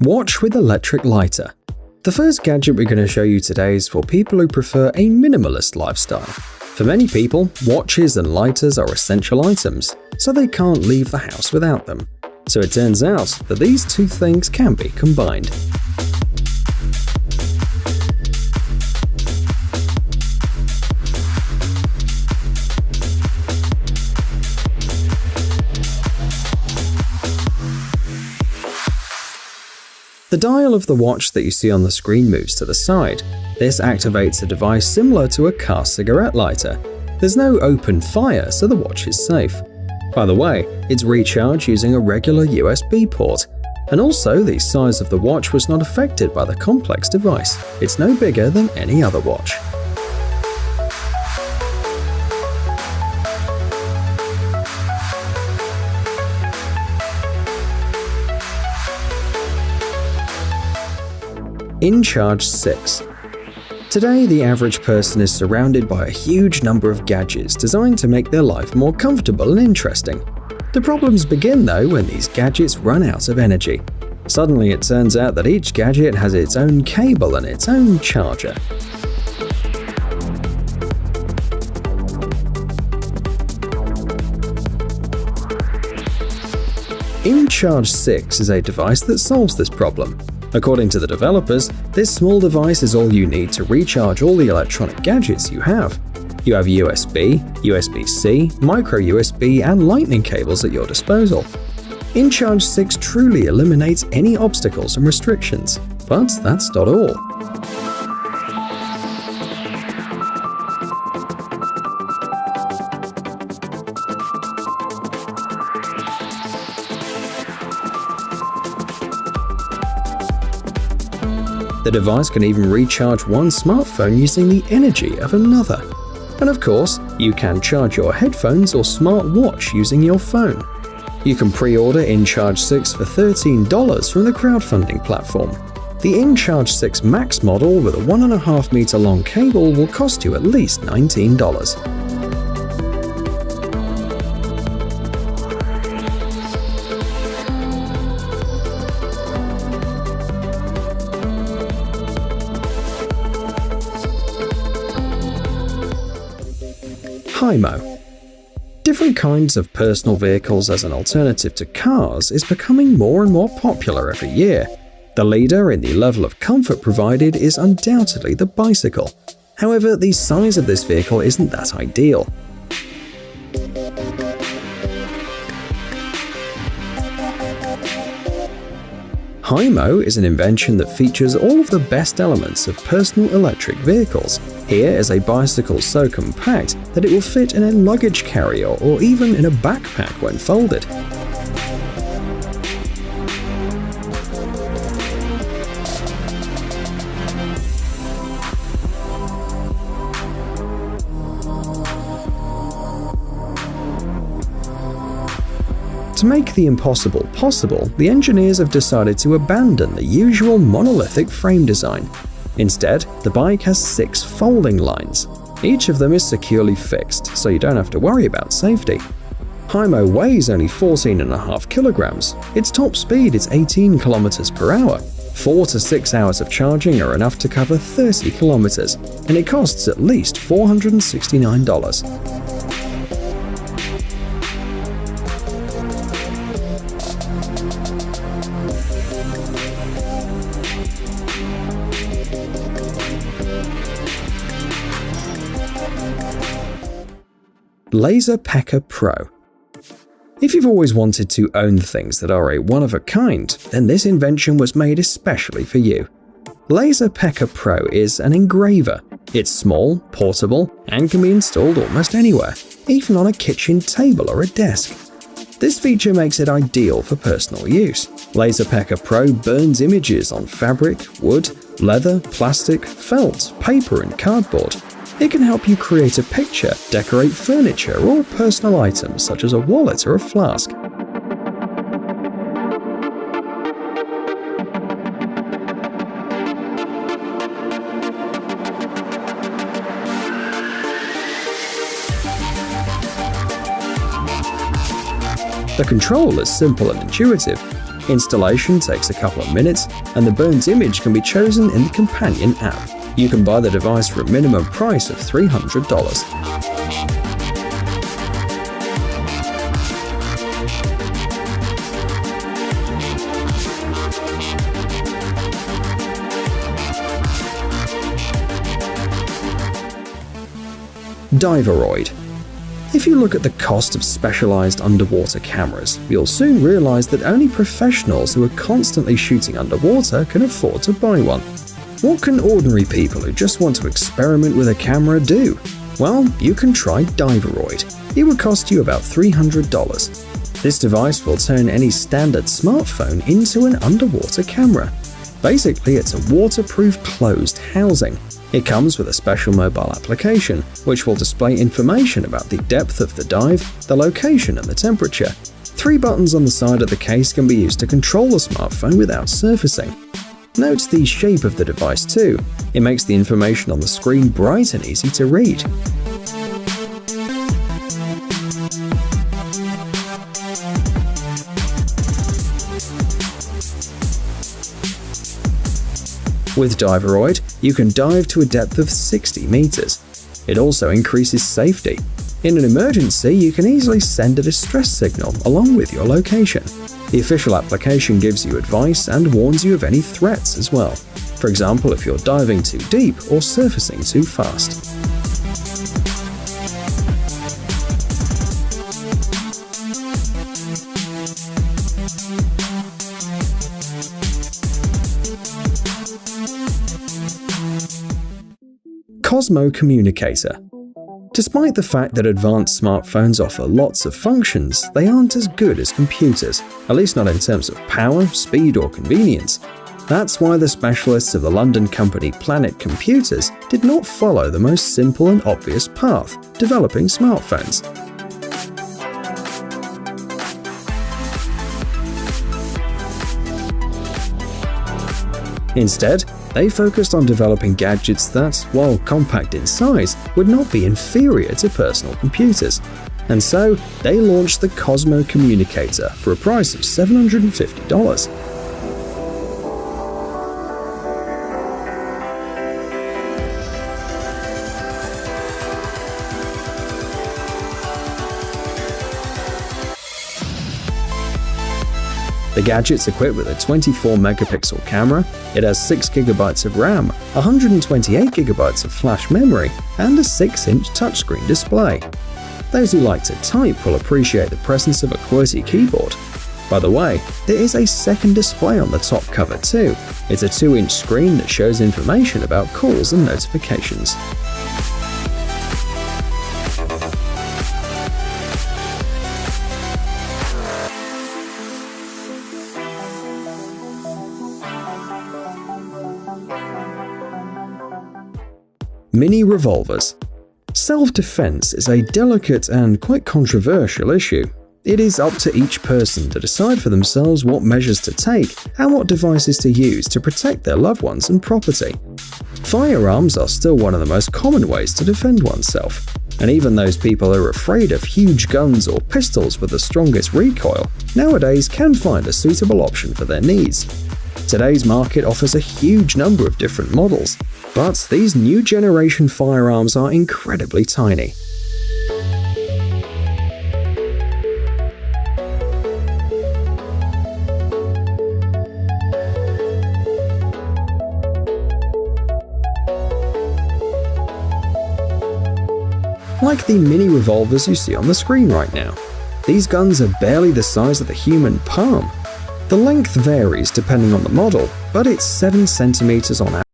Watch with electric lighter. The first gadget we're going to show you today is for people who prefer a minimalist lifestyle. For many people, watches and lighters are essential items, so they can't leave the house without them. So it turns out that these two things can be combined. The dial of the watch that you see on the screen moves to the side. This activates a device similar to a car cigarette lighter. There's no open fire, so the watch is safe. By the way, it's recharged using a regular USB port. And also, the size of the watch was not affected by the complex device. It's no bigger than any other watch. InCharge 6. Today, the average person is surrounded by a huge number of gadgets designed to make their life more comfortable and interesting. The problems begin though when these gadgets run out of energy. Suddenly it turns out that each gadget has its own cable and its own charger. InCharge 6 is a device that solves this problem. According to the developers, this small device is all you need to recharge all the electronic gadgets you have. You have USB, USB-C, micro USB, and lightning cables at your disposal. InCharge 6 truly eliminates any obstacles and restrictions. But that's not all. The device can even recharge one smartphone using the energy of another. And of course, you can charge your headphones or smartwatch using your phone. You can pre-order InCharge 6 for $13 from the crowdfunding platform. The InCharge 6 Max model with a 1.5 meter long cable will cost you at least $19. Hymo. Different kinds of personal vehicles as an alternative to cars is becoming more and more popular every year. The leader in the level of comfort provided is undoubtedly the bicycle. However, the size of this vehicle isn't that ideal. Hymo is an invention that features all of the best elements of personal electric vehicles. Here is a bicycle so compact that it will fit in a luggage carrier or even in a backpack when folded. To make the impossible possible, the engineers have decided to abandon the usual monolithic frame design. Instead, the bike has 6 folding lines. Each of them is securely fixed, so you don't have to worry about safety. Hymo weighs only 14.5 kilograms. Its top speed is 18 kilometers per hour. 4 to 6 hours of charging are enough to cover 30 kilometers, and it costs at least $469. Laserpecker Pro. If you've always wanted to own things that are a one-of-a-kind, then this invention was made especially for you. Laserpecker Pro is an engraver. It's small, portable, and can be installed almost anywhere, even on a kitchen table or a desk. This feature makes it ideal for personal use. Laserpecker Pro burns images on fabric, wood, leather, plastic, felt, paper, and cardboard. It can help you create a picture, decorate furniture, or personal items such as a wallet or a flask. The control is simple and intuitive. Installation takes a couple of minutes, and the burnt image can be chosen in the companion app. You can buy the device for a minimum price of $300. Diveroid. If you look at the cost of specialized underwater cameras, you'll soon realize that only professionals who are constantly shooting underwater can afford to buy one. What can ordinary people who just want to experiment with a camera do? Well, you can try Diveroid. It would cost you about $300. This device will turn any standard smartphone into an underwater camera. Basically, it's a waterproof closed housing. It comes with a special mobile application, which will display information about the depth of the dive, the location, and the temperature. 3 buttons on the side of the case can be used to control the smartphone without surfacing. Note the shape of the device too. It makes the information on the screen bright and easy to read. With Diveroid, you can dive to a depth of 60 meters. It also increases safety. In an emergency, you can easily send a distress signal along with your location. The official application gives you advice and warns you of any threats as well. For example, if you're diving too deep or surfacing too fast. Cosmo Communicator. Despite the fact that advanced smartphones offer lots of functions, they aren't as good as computers, at least not in terms of power, speed, or convenience. That's why the specialists of the London company Planet Computers did not follow the most simple and obvious path, developing smartphones. Instead, they focused on developing gadgets that, while compact in size, would not be inferior to personal computers. And so, they launched the Cosmo Communicator for a price of $750. The gadget's equipped with a 24-megapixel camera, it has 6GB of RAM, 128GB of flash memory, and a 6-inch touchscreen display. Those who like to type will appreciate the presence of a QWERTY keyboard. By the way, there is a second display on the top cover too. It's a 2-inch screen that shows information about calls and notifications. Mini revolvers. Self-defense is a delicate and quite controversial issue. It is up to each person to decide for themselves what measures to take and what devices to use to protect their loved ones and property. Firearms are still one of the most common ways to defend oneself, and even those people who are afraid of huge guns or pistols with the strongest recoil nowadays can find a suitable option for their needs. Today's market offers a huge number of different models, but these new generation firearms are incredibly tiny. Like the mini revolvers you see on the screen right now. These guns are barely the size of the human palm. The length varies depending on the model, but it's 7 centimeters on average.